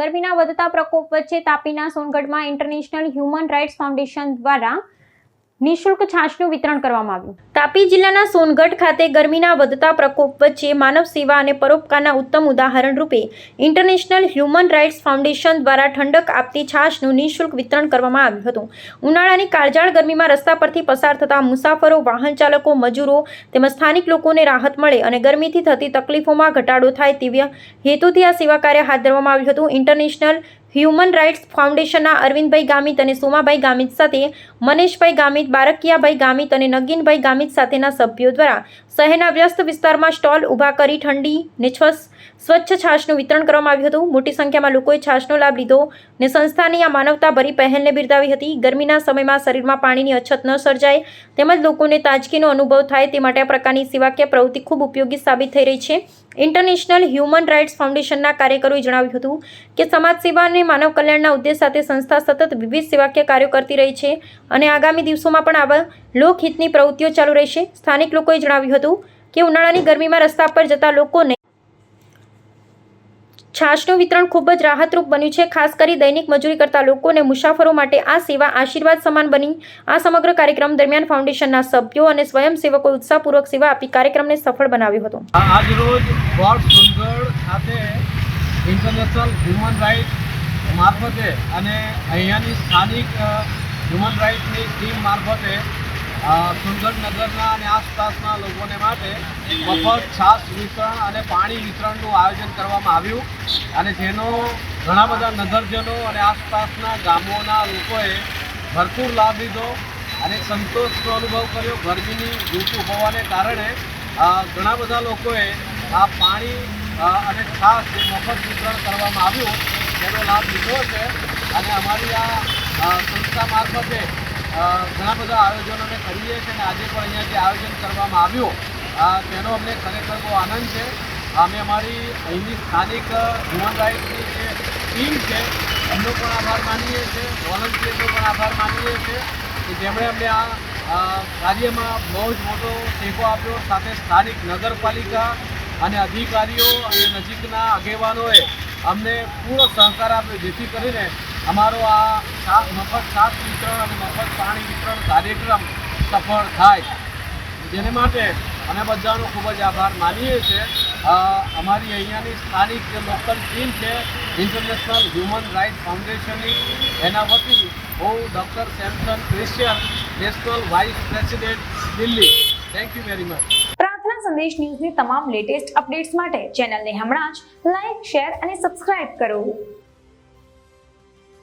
ગરમીના વધતા પ્રકોપ વચ્ચે તાપીના સોનગઢમાં ઇન્ટરનેશનલ હ્યુમન રાઇટ્સ ફાઉન્ડેશન દ્વારા નિઃશુલ્ક છાશનું વિતરણ કરવામાં આવ્યું। તાપી જિલ્લાના સોનગઢ ખાતે ગરમીના વધતા પ્રકોપ વચ્ચે માનવ સેવા અને પરોપકારના ઉત્તમ ઉદાહરણ રૂપે ઇન્ટરનેશનલ હ્યુમન રાઇટ્સ ફાઉન્ડેશન દ્વારા ઠંડક આપતી છાશનું નિઃશુલ્ક વિતરણ કરવામાં આવ્યું હતું। ઉનાળાની કાળઝાળ ગરમીમાં રસ્તા પરથી પસાર થતા મુસાફરો, વાહન ચાલકો, મજૂરો તેમજ સ્થાનિક લોકોને રાહત મળે અને ગરમીથી થતી તકલીફોમાં ઘટાડો થાય તેવા હેતુથી આ સેવા કાર્ય હાથ ધરવામાં આવ્યું હતું। ઇન્ટરનેશનલ હ્યુમન રાઇટ્સ ફાઉન્ડેશનના અરવિંદભાઈ ગામિત અને સોમાભાઈ ગામિત સાથે મનેશભાઈ ગામિત, બારકિયાભાઈ ગામિત અને નગીનભાઈ ગામિત સાથેના સભ્યો દ્વારા શહેરના વ્યસ્ત વિસ્તારમાં સ્ટોલ ઊભા કરી ઠંડી ને સ્વચ્છ છાશનું વિતરણ કરવામાં આવ્યું હતું। મોટી સંખ્યામાં લોકોએ છાશનો લાભ લીધો ને સંસ્થાની આ માનવતાભરી પહેલને બિરદાવી હતી। ગરમીના સમયમાં શરીરમાં પાણીની અછત ન સર્જાય તેમજ લોકોને તાજગીનો અનુભવ થાય તે માટે આ પ્રકારની સેવાકીય પ્રવૃત્તિ ખૂબ ઉપયોગી સાબિત થઈ રહી છે। ઇન્ટરનેશનલ હ્યુમન રાઇટ્સ ફાઉન્ડેશનના કાર્યકરોએ જણાવ્યું હતું કે સમાજ સેવા અને માનવ કલ્યાણના ઉદ્દેશ સાથે સંસ્થા સતત વિવિધ સેવાકીય કાર્યો કરતી રહી છે અને આગામી દિવસોમાં પણ આવા લોકહિતની પ્રવૃત્તિઓ ચાલુ રહેશે। સ્થાનિક લોકોએ જણાવ્યું હતું કે ઉનાળાની ગરમીમાં રસ્તા પર જતા લોકોને છાશનું વિતરણ ખૂબ જ રાહતરૂપ બન્યું છે। ખાસ કરી દૈનિક મજૂરી કરતા લોકો અને મુસાફરો માટે આ સેવા આશીર્વાદ સમાન બની। આ સમગ્ર કાર્યક્રમ દરમિયાન ફાઉન્ડેશનના સભ્યો અને સ્વયંસેવકોએ ઉત્સાહપૂર્વક સેવા આપી કાર્યક્રમને સફળ બનાવ્યો હતો। આજ રોજ વોર્ડ સોનગઢ ખાતે ઇન્ટરનેશનલ હ્યુમન રાઇટ્સ મારફતે અને અહીંયાની સ્થાનિક હ્યુમન રાઇટ્સની ટીમ મારફતે સોનગઢ નગરના અને આસપાસના લોકોને માટે મફત છાશ વિતરણ અને પાણી વિતરણનું આયોજન કરવામાં આવ્યું અને જેનો ઘણા બધા નગરજનો અને આસપાસના ગામોના લોકોએ ભરપૂર લાભ લીધો અને સંતોષનો અનુભવ કર્યો। ગરમીની ઋતુ હોવાને કારણે ઘણા બધા લોકોએ આ પાણી અને છાશ જે મફત વિતરણ કરવામાં આવ્યું તેનો લાભ લીધો છે અને અમારી આ સંસ્થા મારફતે ઘણા બધા આયોજનો અમે કરીએ છીએ અને આજે પણ અહીંયા જે આયોજન કરવામાં આવ્યું તેનો અમને ખરેખર બહુ આનંદ છે। અમે અમારી અહીંની સ્થાનિક હ્યુમન રાઇટ્સની જે ટીમ છે એમનો પણ આભાર માનીએ છીએ, વોલન્ટિયરનો પણ આભાર માનીએ છીએ કે જેમણે અમને આ કાર્યમાં બહુ જ મોટો ટેકો આપ્યો। સાથે સ્થાનિક નગરપાલિકા અને અધિકારીઓ અને નજીકના આગેવાનોએ અમને પૂરો સહકાર આપ્યો જેથી કરીને અમારો આ મફત છાશ વિતરણ અને મફત પાણી વિતરણ કાર્યક્રમ સફળ થાય, જેને માટે અમે બધાનો ખૂબ જ આભાર માનીએ છીએ। અમારી અહીંયાની સ્થાનિક જે લોકલ ટીમ છે ઇન્ટરનેશનલ હ્યુમન રાઇટ્સ ફાઉન્ડેશનની, એના વતી હું doctor Samson Christian, national vice president, Delhi. Thank you very much. પ્રાર્થના સંદેશ ન્યૂઝની તમામ લેટેસ્ટ અપડેટ્સ માટે ચેનલને હમણાં જ લાઇક, શેર અને સબસ્ક્રાઇબ કરો।